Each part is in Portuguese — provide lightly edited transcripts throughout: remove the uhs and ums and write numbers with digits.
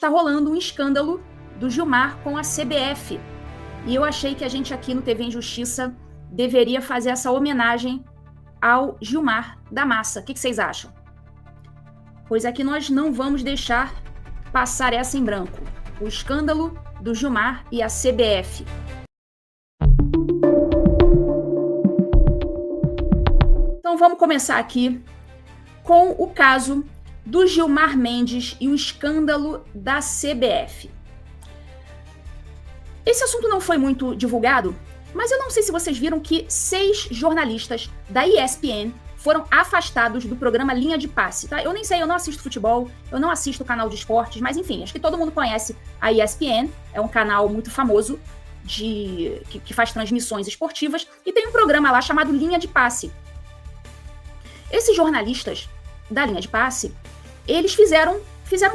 tá rolando um escândalo do Gilmar com a CBF. E eu achei que a gente aqui no TV Injustiça deveria fazer essa homenagem ao Gilmar da Massa. O que vocês acham? Pois é que nós não vamos deixar passar essa em branco. O escândalo do Gilmar e a CBF. Então vamos começar aqui com o caso do Gilmar Mendes e o escândalo da CBF. Esse assunto não foi muito divulgado, mas eu não sei se vocês viram que 6 jornalistas da ESPN foram afastados do programa Linha de Passe, tá? Eu nem sei, eu não assisto futebol, eu não assisto canal de esportes, mas enfim, acho que todo mundo conhece a ESPN, é um canal muito famoso que faz transmissões esportivas, e tem um programa lá chamado Linha de Passe. Esses jornalistas da Linha de Passe, eles fizeram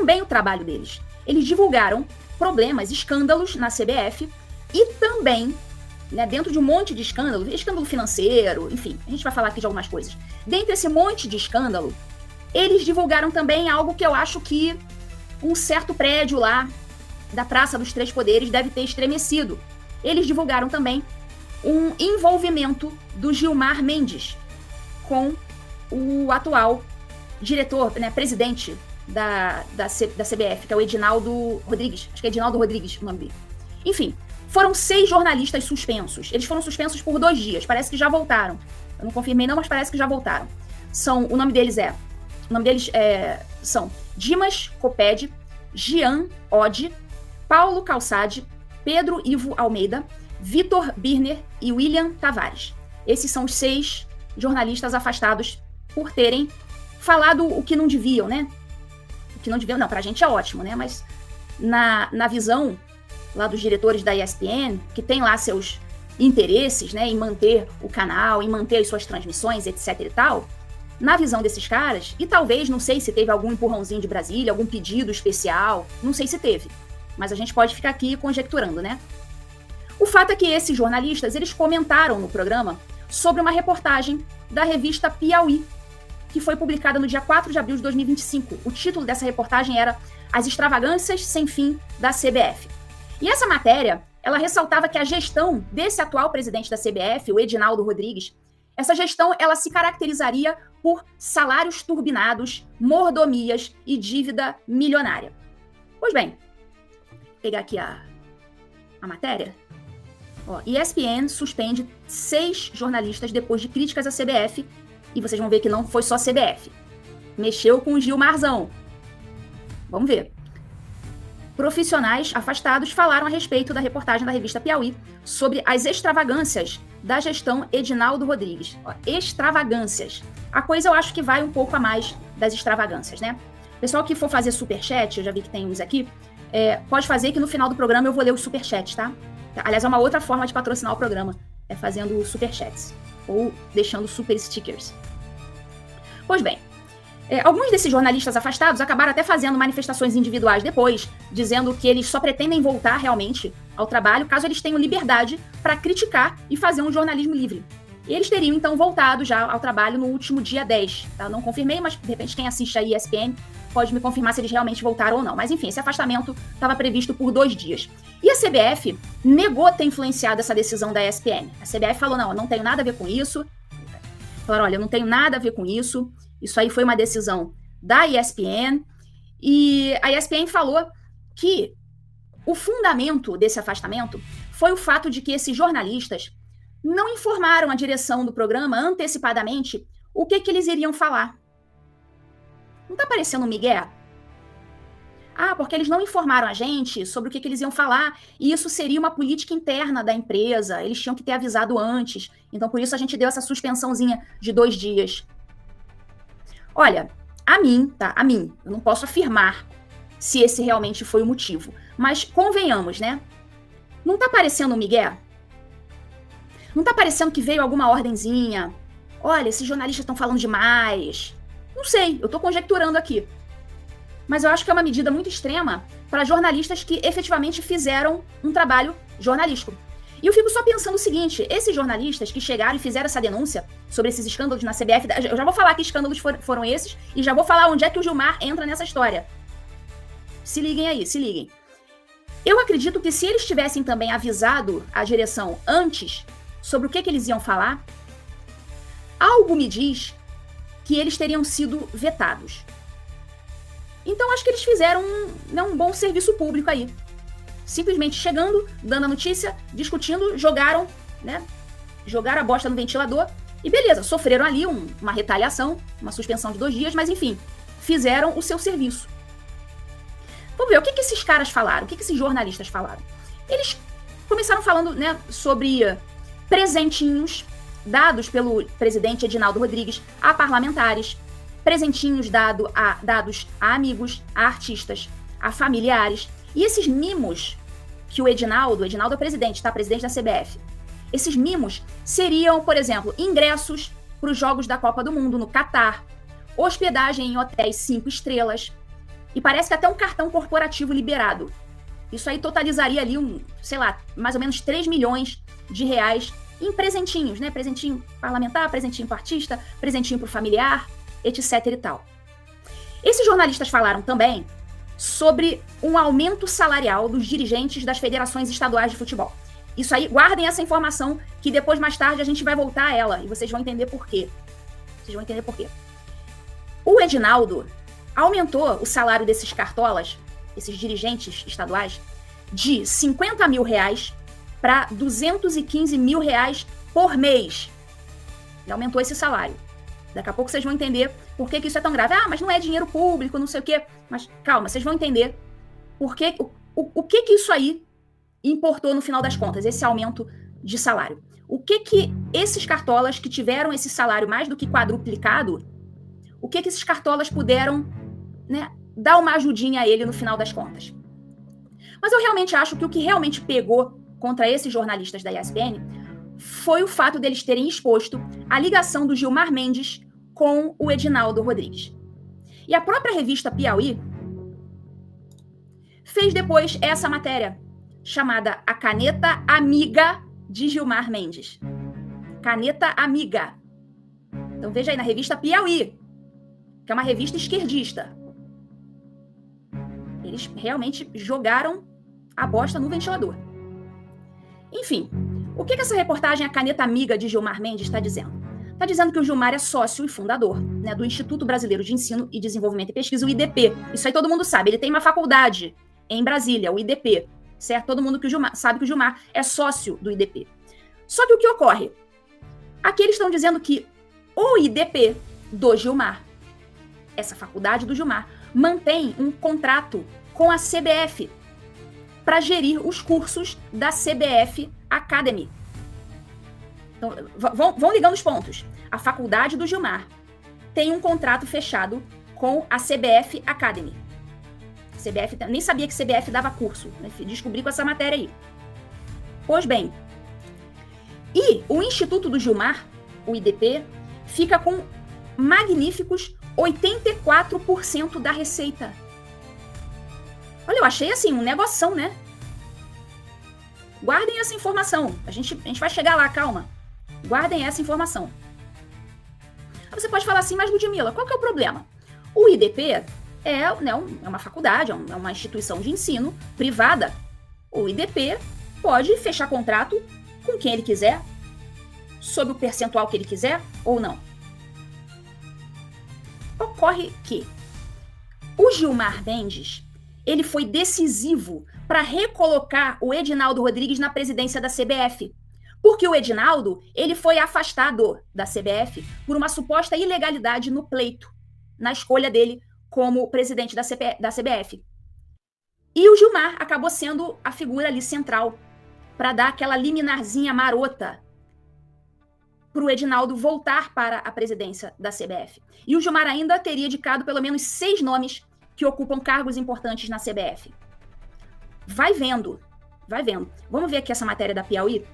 bem o trabalho deles. Eles divulgaram problemas, escândalos na CBF e também, né, dentro de um monte de escândalo financeiro, enfim, a gente vai falar aqui de algumas coisas. Dentro desse monte de escândalo, eles divulgaram também algo que eu acho que um certo prédio lá da Praça dos Três Poderes deve ter estremecido. Eles divulgaram também um envolvimento do Gilmar Mendes com o atual diretor, né, presidente da CBF, que é o Edinaldo Rodrigues. Acho que é Edinaldo Rodrigues o nome dele. Enfim, foram 6 jornalistas suspensos. Eles foram suspensos por 2 dias. Parece que já voltaram. Eu não confirmei não, mas parece que já voltaram. O nome deles são Dimas Coped, Gian Oddi, Paulo Calçade, Pedro Ivo Almeida, Vitor Birner e William Tavares. Esses são os 6 jornalistas afastados por terem falado o que não deviam, né? O que não deviam, não, pra gente é ótimo, né? Mas na visão lá dos diretores da ESPN, que tem lá seus interesses, né, em manter o canal, em manter as suas transmissões, etc e tal, na visão desses caras, e talvez, não sei se teve algum empurrãozinho de Brasília, algum pedido especial, não sei se teve, mas a gente pode ficar aqui conjecturando, né? O fato é que esses jornalistas, eles comentaram no programa sobre uma reportagem da revista Piauí, que foi publicada no dia 4 de abril de 2025. O título dessa reportagem era As Extravagâncias Sem Fim da CBF. E essa matéria, ela ressaltava que a gestão desse atual presidente da CBF, o Edinaldo Rodrigues, essa gestão, ela se caracterizaria por salários turbinados, mordomias e dívida milionária. Pois bem, vou pegar aqui a matéria. ESPN suspende 6 jornalistas depois de críticas à CBF, e vocês vão ver que não foi só a CBF. Mexeu com o Gilmarzão. Vamos ver. Profissionais afastados falaram a respeito da reportagem da revista Piauí sobre as extravagâncias da gestão Edinaldo Rodrigues. Extravagâncias. A coisa eu acho que vai um pouco a mais das extravagâncias, né? Pessoal que for fazer superchat, eu já vi que tem uns aqui, pode fazer que no final do programa eu vou ler os superchats, tá? Aliás, é uma outra forma de patrocinar o programa, é fazendo superchats ou deixando super stickers. Pois bem, alguns desses jornalistas afastados acabaram até fazendo manifestações individuais depois, dizendo que eles só pretendem voltar realmente ao trabalho caso eles tenham liberdade para criticar e fazer um jornalismo livre. E eles teriam, então, voltado já ao trabalho no último dia 10. Tá? Eu não confirmei, mas, de repente, quem assiste a ESPN pode me confirmar se eles realmente voltaram ou não. Mas, enfim, esse afastamento estava previsto por 2 dias. E a CBF negou ter influenciado essa decisão da ESPN. A CBF falou, não tenho nada a ver com isso. Falaram, olha, eu não tenho nada a ver com isso. Isso aí foi uma decisão da ESPN. E a ESPN falou que o fundamento desse afastamento foi o fato de que esses jornalistas não informaram a direção do programa antecipadamente o que eles iriam falar. Não tá parecendo um migué? Porque eles não informaram a gente sobre o que eles iam falar, e isso seria uma política interna da empresa, eles tinham que ter avisado antes, então por isso a gente deu essa suspensãozinha de 2 dias. Olha, a mim, eu não posso afirmar se esse realmente foi o motivo, mas convenhamos, né? Não tá parecendo um migué? Não tá parecendo que veio alguma ordenzinha? Olha, esses jornalistas estão falando demais. Não sei, eu tô conjecturando aqui. Mas eu acho que é uma medida muito extrema para jornalistas que efetivamente fizeram um trabalho jornalístico. E eu fico só pensando o seguinte, esses jornalistas que chegaram e fizeram essa denúncia sobre esses escândalos na CBF, eu já vou falar que escândalos foram esses, e já vou falar onde é que o Gilmar entra nessa história. Se liguem aí, se liguem. Eu acredito que se eles tivessem também avisado a direção antes sobre o que eles iam falar, algo me diz que eles teriam sido vetados. Então acho que eles fizeram um bom serviço público aí. Simplesmente chegando, dando a notícia, discutindo, jogaram a bosta no ventilador e beleza, sofreram ali uma retaliação, uma suspensão de 2 dias, mas enfim, fizeram o seu serviço. Vamos ver, o que esses caras falaram? O que esses jornalistas falaram? Eles começaram falando, sobre presentinhos dados pelo presidente Edinaldo Rodrigues a parlamentares, presentinhos dados a amigos, a artistas, a familiares. E esses mimos que o Edinaldo é presidente, tá? Presidente da CBF. Esses mimos seriam, por exemplo, ingressos para os Jogos da Copa do Mundo no Catar, hospedagem em hotéis 5 estrelas, e parece que até um cartão corporativo liberado. Isso aí totalizaria ali mais ou menos 3 milhões de reais em presentinhos, né? Presentinho parlamentar, presentinho para artista, presentinho para o familiar, etc e tal. Esses jornalistas falaram também sobre um aumento salarial dos dirigentes das federações estaduais de futebol. Isso aí, guardem essa informação, que depois, mais tarde, a gente vai voltar a ela, e vocês vão entender por quê. O Edinaldo aumentou o salário desses cartolas, esses dirigentes estaduais, de 50 mil reais para 215 mil reais por mês. Ele aumentou esse salário. Daqui a pouco vocês vão entender por que isso é tão grave. Ah, mas não é dinheiro público, não sei o quê. Mas calma, vocês vão entender o que isso aí importou no final das contas, esse aumento de salário. O que esses cartolas que tiveram esse salário mais do que quadruplicado, o que esses cartolas puderam, dar uma ajudinha a ele no final das contas. Mas eu realmente acho que o que realmente pegou contra esses jornalistas da ESPN foi o fato deles terem exposto a ligação do Gilmar Mendes com o Edinaldo Rodrigues. E a própria revista Piauí fez depois essa matéria, chamada A Caneta Amiga de Gilmar Mendes. Caneta Amiga. Então veja aí, na revista Piauí, que é uma revista esquerdista. Eles realmente jogaram a bosta no ventilador. Enfim, o que essa reportagem A Caneta Amiga de Gilmar Mendes está dizendo? Está dizendo que o Gilmar é sócio e fundador, do Instituto Brasileiro de Ensino e Desenvolvimento e Pesquisa, o IDP. Isso aí todo mundo sabe. Ele tem uma faculdade em Brasília, o IDP. Certo? Todo mundo sabe que o Gilmar é sócio do IDP. Só que o que ocorre? Aqui eles estão dizendo que o IDP do Gilmar, essa faculdade do Gilmar, mantém um contrato com a CBF para gerir os cursos da CBF Academy. Então, vão ligando os pontos. A faculdade do Gilmar tem um contrato fechado com a CBF Academy. CBF, nem sabia que CBF dava curso, descobri com essa matéria aí. Pois bem, e o Instituto do Gilmar, o IDP, fica com magníficos 84% da receita. Olha, eu achei assim, um negoção, né? Guardem essa informação, a gente vai chegar lá, calma. Guardem essa informação. Você pode falar assim, mas Ludmila, qual que é o problema? O IDP é uma faculdade, é uma instituição de ensino privada. O IDP pode fechar contrato com quem ele quiser, sob o percentual que ele quiser ou não. Ocorre que o Gilmar Mendes, ele foi decisivo para recolocar o Edinaldo Rodrigues na presidência da CBF. Porque o Edinaldo, ele foi afastado da CBF por uma suposta ilegalidade no pleito, na escolha dele como presidente da CBF. E o Gilmar acabou sendo a figura ali central para dar aquela liminarzinha marota para o Edinaldo voltar para a presidência da CBF. E o Gilmar ainda teria indicado pelo menos 6 nomes que ocupam cargos importantes na CBF. Vai vendo. Vamos ver aqui essa matéria da Piauí?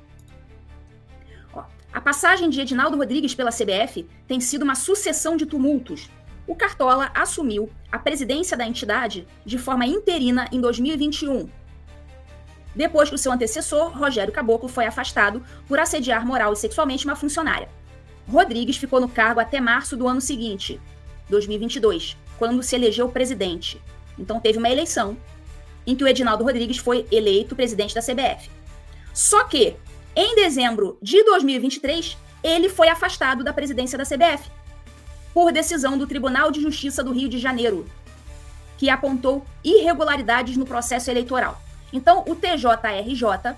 A passagem de Edinaldo Rodrigues pela CBF tem sido uma sucessão de tumultos. O Cartola assumiu a presidência da entidade de forma interina em 2021. Depois que o seu antecessor, Rogério Caboclo, foi afastado por assediar moral e sexualmente uma funcionária. Rodrigues ficou no cargo até março do ano seguinte, 2022, quando se elegeu presidente. Então teve uma eleição em que o Edinaldo Rodrigues foi eleito presidente da CBF. Só que, em dezembro de 2023, ele foi afastado da presidência da CBF, por decisão do Tribunal de Justiça do Rio de Janeiro, que apontou irregularidades no processo eleitoral. Então, o TJRJ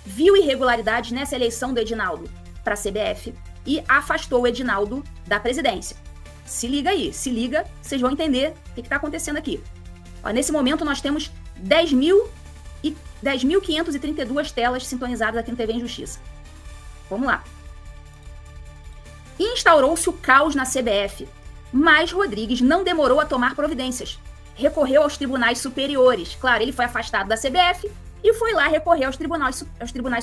viu irregularidades nessa eleição do Edinaldo para a CBF e afastou o Edinaldo da presidência. Se liga aí, se liga, vocês vão entender o que está acontecendo aqui. Ó, nesse momento, nós temos 10.532 telas sintonizadas aqui no TV em Justiça. Vamos lá. Instaurou-se o caos na CBF, mas Rodrigues não demorou a tomar providências. Recorreu aos tribunais superiores. Claro, ele foi afastado da CBF e foi lá recorrer aos tribunais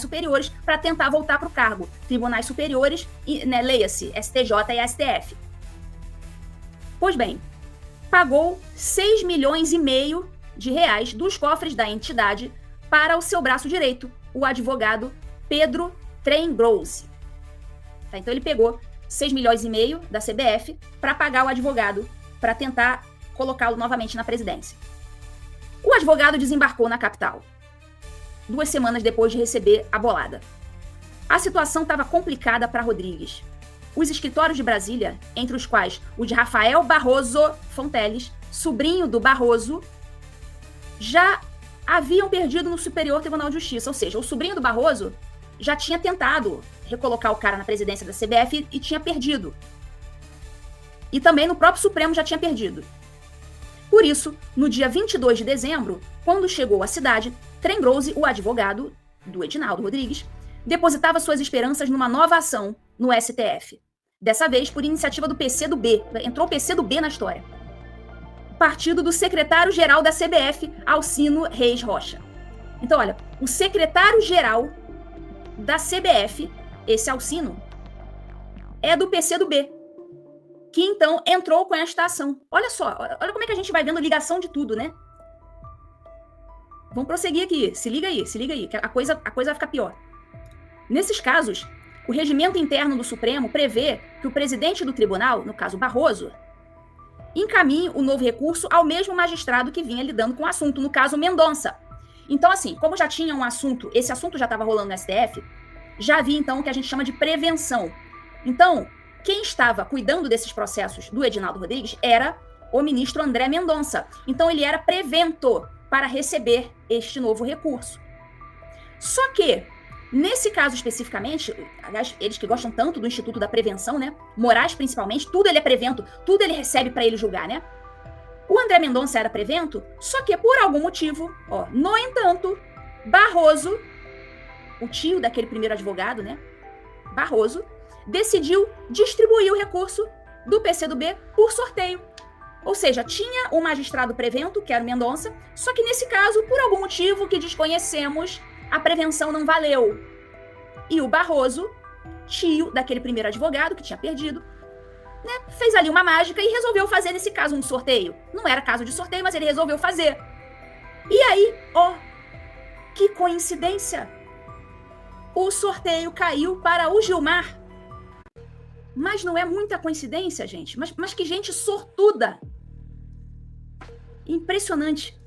superiores para tentar voltar para o cargo. Tribunais superiores, né, leia-se, STJ e STF. Pois bem, pagou 6,5 milhões de reais dos cofres da entidade para o seu braço direito, o advogado Pedro Trengrose. Tá, então ele pegou 6,5 milhões da CBF para pagar o advogado para tentar colocá-lo novamente na presidência. O advogado desembarcou na capital 2 semanas depois de receber a bolada. A situação estava complicada para Rodrigues. Os escritórios de Brasília, entre os quais o de Rafael Barroso Fonteles, sobrinho do Barroso, já haviam perdido no Superior Tribunal de Justiça. Ou seja, o sobrinho do Barroso já tinha tentado recolocar o cara na presidência da CBF e tinha perdido. E também no próprio Supremo já tinha perdido. Por isso, no dia 22 de dezembro, quando chegou à cidade, Trengrose, o advogado do Edinaldo Rodrigues, depositava suas esperanças numa nova ação no STF. Dessa vez, por iniciativa do PCdoB. Entrou o PCdoB na história. Partido do secretário-geral da CBF, Alcino Reis Rocha. Então, olha, o secretário-geral da CBF, esse Alcino, é do PCdoB, que então entrou com esta ação. Olha só, olha como é que a gente vai vendo ligação de tudo, né? Vamos prosseguir aqui, se liga aí, que a coisa vai ficar pior. Nesses casos, o regimento interno do Supremo prevê que o presidente do tribunal, no caso Barroso, encaminhe o novo recurso ao mesmo magistrado que vinha lidando com o assunto, no caso Mendonça. Então, assim, como já tinha um assunto, esse assunto já estava rolando no STF, já havia então o que a gente chama de prevenção. Então, quem estava cuidando desses processos do Edinaldo Rodrigues era o ministro André Mendonça. Então, ele era prevento para receber este novo recurso. Só que, nesse caso especificamente, aliás, eles que gostam tanto do Instituto da Prevenção, né? Moraes principalmente, tudo ele é prevento, tudo ele recebe para ele julgar, né? O André Mendonça era prevento, só que por algum motivo, no entanto, Barroso, o tio daquele primeiro advogado, né? Barroso, decidiu distribuir o recurso do PCdoB por sorteio. Ou seja, tinha o magistrado prevento, que era o Mendonça, só que nesse caso, por algum motivo que desconhecemos, a prevenção não valeu. E o Barroso, tio daquele primeiro advogado que tinha perdido, né, fez ali uma mágica e resolveu fazer, nesse caso, um sorteio. Não era caso de sorteio, mas ele resolveu fazer. E aí, que coincidência! O sorteio caiu para o Gilmar. Mas não é muita coincidência, gente. Mas que gente sortuda. Impressionante.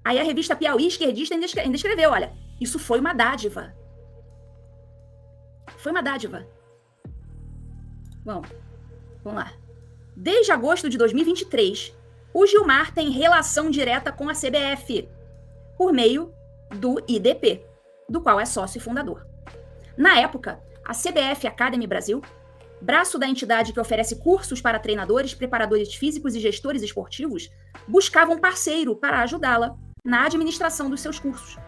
Aí a revista Piauí Esquerdista ainda escreveu, olha, isso foi uma dádiva. Foi uma dádiva. Vamos lá. Desde agosto de 2023, o Gilmar tem relação direta com a CBF, por meio do IDP, do qual é sócio e fundador. Na época, a CBF Academy Brasil, braço da entidade que oferece cursos para treinadores, preparadores físicos e gestores esportivos, buscava um parceiro para ajudá-la na administração dos seus cursos.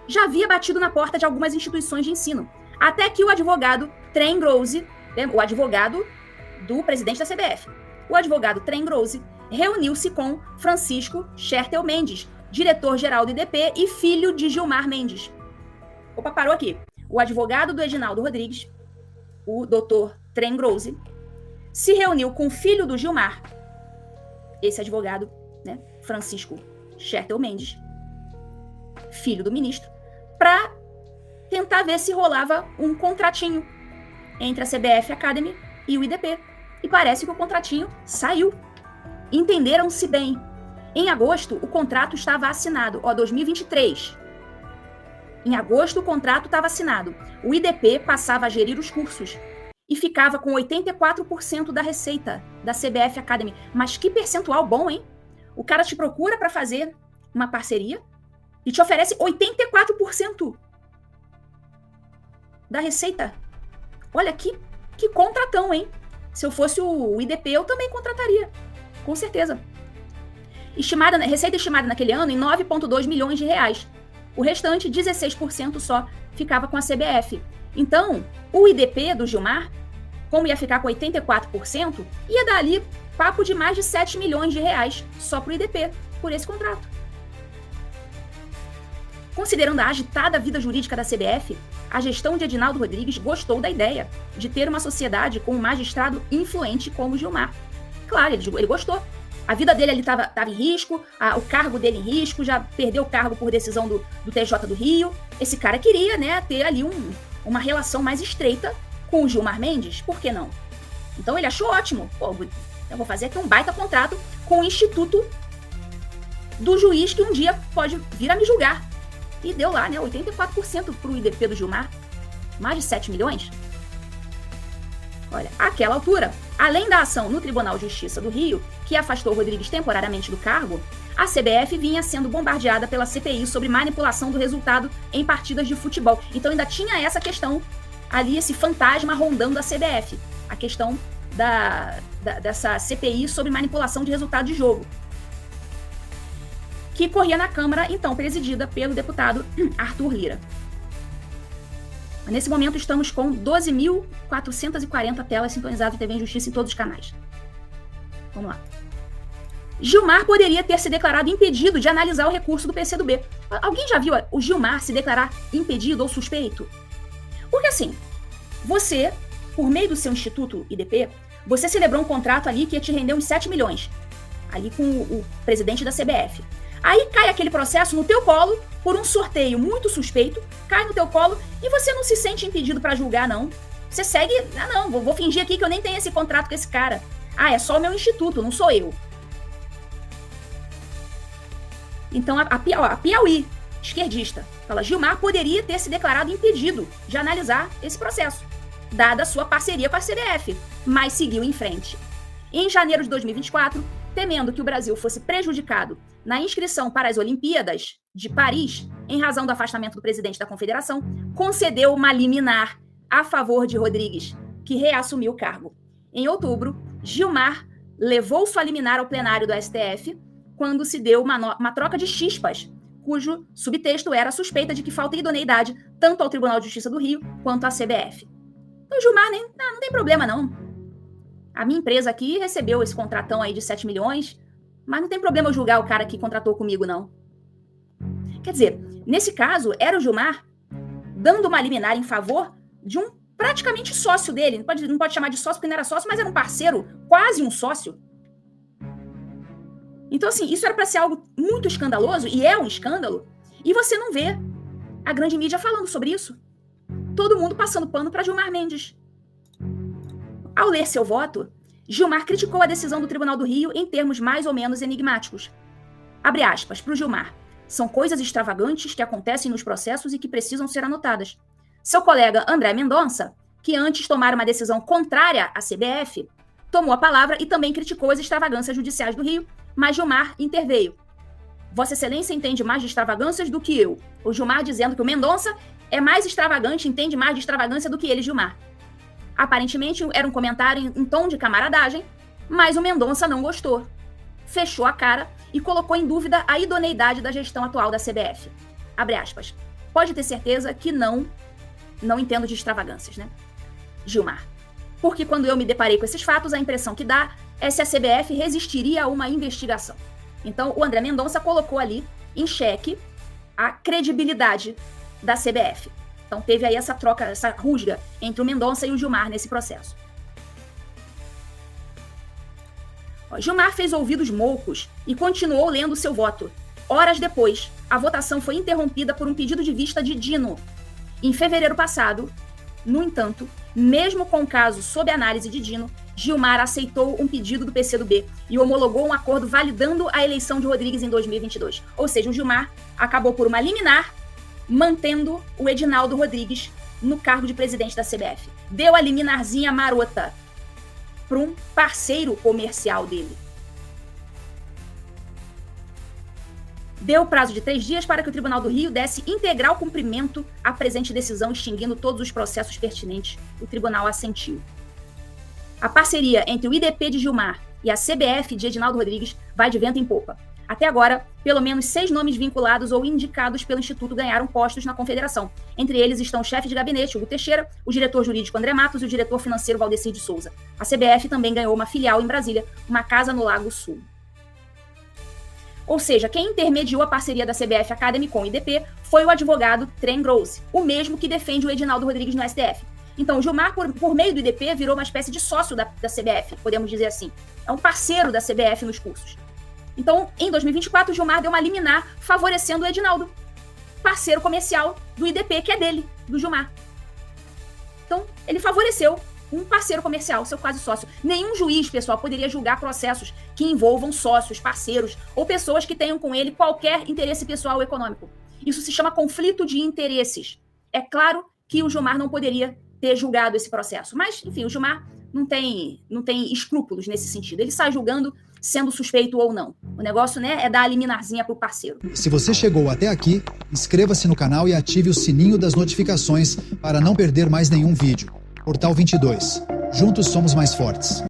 Já havia batido na porta de algumas instituições de ensino, até que o advogado Trengrose, o advogado do presidente da CBF, o advogado Trengrose, reuniu-se com Francisco Schertel Mendes, diretor-geral do IDP e filho de Gilmar Mendes. Opa, parou aqui. O advogado do Edinaldo Rodrigues, o doutor Trengrose, se reuniu com o filho do Gilmar, esse advogado, né, Francisco Schertel Mendes, filho do ministro, para tentar ver se rolava um contratinho entre a CBF Academy e o IDP. E parece que o contratinho saiu. Entenderam-se bem. Em agosto, o contrato estava assinado, 2023. Em agosto, o contrato estava assinado. O IDP passava a gerir os cursos e ficava com 84% da receita da CBF Academy. Mas que percentual bom, hein? O cara te procura para fazer uma parceria e te oferece 84% da receita. Olha que contratão, hein? Se eu fosse o IDP, eu também contrataria. Com certeza. Receita estimada naquele ano em 9,2 milhões de reais. O restante, 16% só, ficava com a CBF. Então, o IDP do Gilmar, como ia ficar com 84%, ia dar ali papo de mais de 7 milhões de reais só para o IDP, por esse contrato. Considerando a agitada vida jurídica da CBF, a gestão de Edinaldo Rodrigues gostou da ideia de ter uma sociedade com um magistrado influente como Gilmar. Claro, ele gostou. A vida dele ali estava em risco, o cargo dele em risco, já perdeu o cargo por decisão do TJ do Rio. Esse cara queria, né, ter ali uma relação mais estreita com o Gilmar Mendes, por que não? Então ele achou ótimo. Pô, eu vou fazer aqui um baita contrato com o instituto do juiz que um dia pode vir a me julgar. E deu lá, né, 84% para o IDP do Gilmar, mais de 7 milhões. Olha, àquela altura, além da ação no Tribunal de Justiça do Rio, que afastou Rodrigues temporariamente do cargo, a CBF vinha sendo bombardeada pela CPI sobre manipulação do resultado em partidas de futebol. Então ainda tinha essa questão ali, esse fantasma rondando a CBF, a questão dessa CPI sobre manipulação de resultado de jogo, que corria na Câmara, então presidida pelo deputado Arthur Lira. Nesse momento estamos com 12.440 telas sintonizadas de TV em Justiça em todos os canais. Vamos lá. Gilmar poderia ter se declarado impedido de analisar o recurso do PCdoB. Alguém já viu o Gilmar se declarar impedido ou suspeito? Porque assim, você, por meio do seu instituto IDP, você celebrou um contrato ali que ia te render uns 7 milhões, ali com o presidente da CBF. Aí cai aquele processo no teu colo, por um sorteio muito suspeito, cai no teu colo e você não se sente impedido para julgar, não. Você segue, não, vou fingir aqui que eu nem tenho esse contrato com esse cara. É só o meu instituto, não sou eu. Então a Piauí, esquerdista, fala: Gilmar poderia ter se declarado impedido de analisar esse processo, dada a sua parceria com a CBF, mas seguiu em frente. Em janeiro de 2024, temendo que o Brasil fosse prejudicado na inscrição para as Olimpíadas de Paris, em razão do afastamento do presidente da Confederação, concedeu uma liminar a favor de Rodrigues, que reassumiu o cargo. Em outubro, Gilmar levou sua liminar ao plenário do STF, quando se deu uma troca de chispas, cujo subtexto era a suspeita de que falta idoneidade tanto ao Tribunal de Justiça do Rio quanto à CBF. Então, Gilmar não tem problema, não. A minha empresa aqui recebeu esse contratão aí de 7 milhões, mas não tem problema eu julgar o cara que contratou comigo, não. Quer dizer, nesse caso, era o Gilmar dando uma liminar em favor de um praticamente sócio dele. Não pode chamar de sócio porque não era sócio, mas era um parceiro, quase um sócio. Então, assim, isso era para ser algo muito escandaloso, e é um escândalo, e você não vê a grande mídia falando sobre isso. Todo mundo passando pano para Gilmar Mendes. Ao ler seu voto, Gilmar criticou a decisão do Tribunal do Rio em termos mais ou menos enigmáticos. Abre aspas para o Gilmar. São coisas extravagantes que acontecem nos processos e que precisam ser anotadas. Seu colega André Mendonça, que antes tomara uma decisão contrária à CBF, tomou a palavra e também criticou as extravagâncias judiciais do Rio, mas Gilmar interveio. Vossa Excelência entende mais de extravagâncias do que eu. O Gilmar dizendo que o Mendonça é mais extravagante, entende mais de extravagância do que ele, Gilmar. Aparentemente era um comentário em tom de camaradagem, mas o Mendonça não gostou. Fechou a cara e colocou em dúvida a idoneidade da gestão atual da CBF. Abre aspas. Pode ter certeza que não entendo de extravagâncias, né? Gilmar. Porque quando eu me deparei com esses fatos, a impressão que dá é se a CBF resistiria a uma investigação. Então, o André Mendonça colocou ali em xeque a credibilidade da CBF. Então, teve aí essa troca, essa rusga entre o Mendonça e o Gilmar nesse processo. Gilmar fez ouvidos moucos e continuou lendo seu voto. Horas depois, a votação foi interrompida por um pedido de vista de Dino. Em fevereiro passado, no entanto, mesmo com o caso sob análise de Dino, Gilmar aceitou um pedido do PCdoB e homologou um acordo validando a eleição de Rodrigues em 2022. Ou seja, o Gilmar acabou por uma liminar, mantendo o Edinaldo Rodrigues no cargo de presidente da CBF. Deu a liminarzinha marota para um parceiro comercial dele. Deu prazo de 3 dias para que o Tribunal do Rio desse integral cumprimento à presente decisão, extinguindo todos os processos pertinentes. O tribunal assentiu. A parceria entre o IDP de Gilmar e a CBF de Edinaldo Rodrigues vai de vento em popa. Até agora, pelo menos 6 nomes vinculados ou indicados pelo Instituto ganharam postos na confederação. Entre eles estão o chefe de gabinete, Hugo Teixeira, o diretor jurídico André Matos e o diretor financeiro Valdecir de Souza. A CBF também ganhou uma filial em Brasília, uma casa no Lago Sul. Ou seja, quem intermediou a parceria da CBF Academy com o IDP foi o advogado Tren Gross, o mesmo que defende o Edinaldo Rodrigues no STF. Então, o Gilmar, por meio do IDP, virou uma espécie de sócio da CBF, podemos dizer assim. É um parceiro da CBF nos cursos. Então, em 2024, o Gilmar deu uma liminar favorecendo o Edinaldo, parceiro comercial do IDP, que é dele, do Gilmar. Então, ele favoreceu um parceiro comercial, seu quase sócio. Nenhum juiz, pessoal, poderia julgar processos que envolvam sócios, parceiros ou pessoas que tenham com ele qualquer interesse pessoal ou econômico. Isso se chama conflito de interesses. É claro que o Gilmar não poderia ter julgado esse processo, mas, enfim, o Gilmar não tem escrúpulos nesse sentido. Ele sai julgando sendo suspeito ou não. O negócio, né, é dar a liminarzinha pro parceiro. Se você chegou até aqui, inscreva-se no canal e ative o sininho das notificações para não perder mais nenhum vídeo. Portal 22. Juntos somos mais fortes.